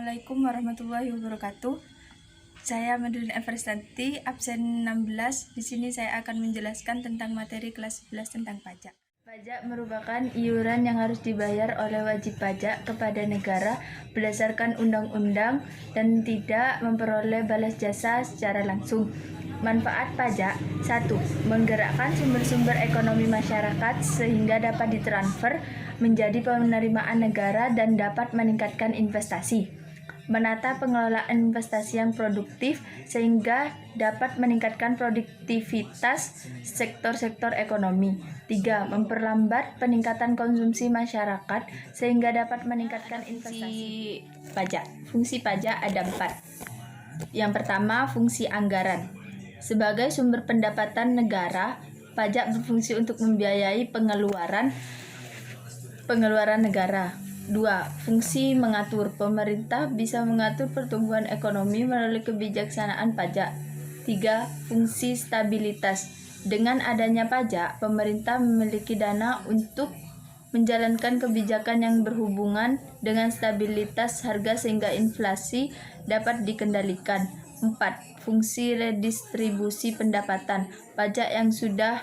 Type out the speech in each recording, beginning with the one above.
Assalamualaikum warahmatullahi wabarakatuh. Saya Madulin Everstanti, absen 16. Di sini saya akan menjelaskan tentang materi kelas 11 tentang pajak. Pajak merupakan iuran yang harus dibayar oleh wajib pajak kepada negara berdasarkan undang-undang dan tidak memperoleh balas jasa secara langsung. Manfaat pajak: 1. Menggerakkan sumber-sumber ekonomi masyarakat sehingga dapat ditransfer menjadi penerimaan negara dan dapat meningkatkan investasi. Menata pengelolaan investasi yang produktif sehingga dapat meningkatkan produktivitas sektor-sektor ekonomi. 3. Memperlambat peningkatan konsumsi masyarakat sehingga dapat meningkatkan investasi. Fungsi pajak ada 4. Yang pertama, fungsi anggaran. Sebagai sumber pendapatan negara, pajak berfungsi untuk membiayai pengeluaran negara. 2. Fungsi mengatur. Pemerintah bisa mengatur pertumbuhan ekonomi melalui kebijaksanaan pajak. 3. Fungsi stabilitas. Dengan adanya pajak, pemerintah memiliki dana untuk menjalankan kebijakan yang berhubungan dengan stabilitas harga sehingga inflasi dapat dikendalikan. 4. Fungsi redistribusi pendapatan. Pajak yang sudah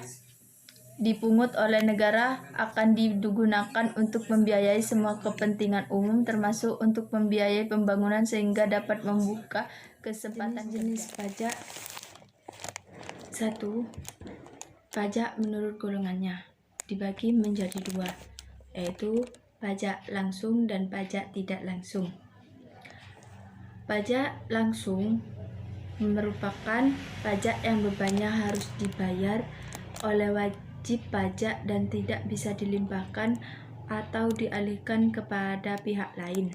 dipungut oleh negara akan digunakan untuk membiayai semua kepentingan umum termasuk untuk membiayai pembangunan sehingga dapat membuka kesempatan jenis pajak. 1. Pajak menurut golongannya dibagi menjadi 2, yaitu pajak langsung dan pajak tidak langsung. Pajak langsung merupakan pajak yang bebannya harus dibayar oleh wajib pajak dan tidak bisa dilimpahkan atau dialihkan kepada pihak lain.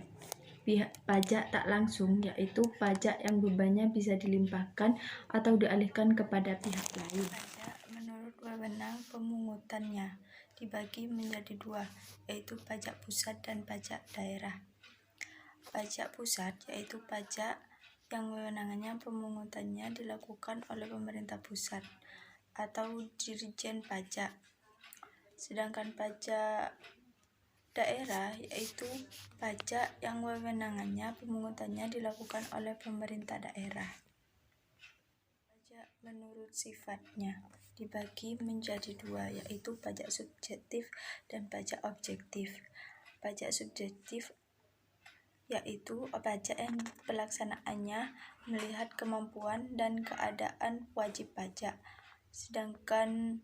Pajak tak langsung yaitu pajak yang bebannya bisa dilimpahkan atau dialihkan kepada pihak lain. Pajak menurut wewenang pemungutannya dibagi menjadi 2, yaitu pajak pusat dan pajak daerah. Pajak pusat yaitu pajak yang wewenangannya pemungutannya dilakukan oleh pemerintah pusat atau Dirjen Pajak. Sedangkan pajak daerah yaitu pajak yang wewenangannya pemungutannya dilakukan oleh pemerintah daerah. Pajak menurut sifatnya dibagi menjadi 2, yaitu pajak subjektif dan pajak objektif. Pajak subjektif yaitu pajak yang pelaksanaannya melihat kemampuan dan keadaan wajib pajak. Sedangkan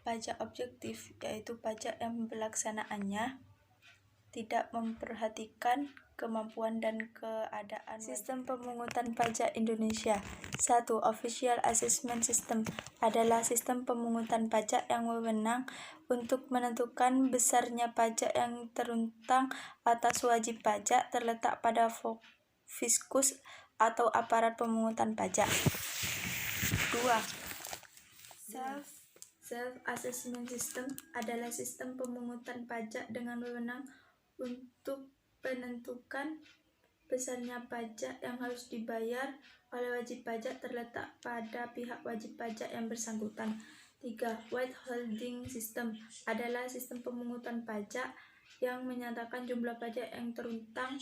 pajak objektif yaitu pajak yang pelaksanaannya tidak memperhatikan kemampuan dan keadaan. Sistem pemungutan pajak Indonesia. 1. Official Assessment System adalah sistem pemungutan pajak yang wewenang untuk menentukan besarnya pajak yang terutang atas wajib pajak terletak pada fiskus atau aparat pemungutan pajak. 2. Self-Assessment System adalah sistem pemungutan pajak dengan wewenang untuk menentukan besarnya pajak yang harus dibayar oleh wajib pajak terletak pada pihak wajib pajak yang bersangkutan. 3. Withholding System adalah sistem pemungutan pajak yang menyatakan jumlah pajak yang terutang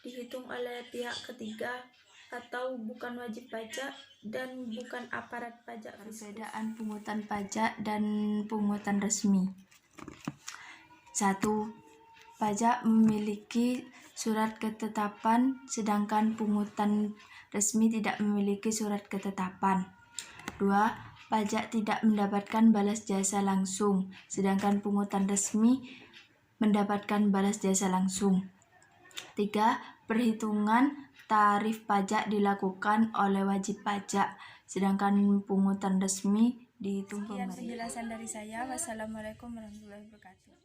dihitung oleh pihak ketiga atau bukan wajib pajak dan bukan aparat pajak. Perbedaan pungutan pajak dan pungutan resmi. 1. Pajak memiliki surat ketetapan, sedangkan pungutan resmi tidak memiliki surat ketetapan. 2. Pajak tidak mendapatkan balas jasa langsung, sedangkan pungutan resmi mendapatkan balas jasa langsung. 3. Perhitungan tarif pajak dilakukan oleh wajib pajak, sedangkan pungutan resmi dihitung pemerintah. Sekian penjelasan dari saya. Wassalamualaikum warahmatullahi wabarakatuh.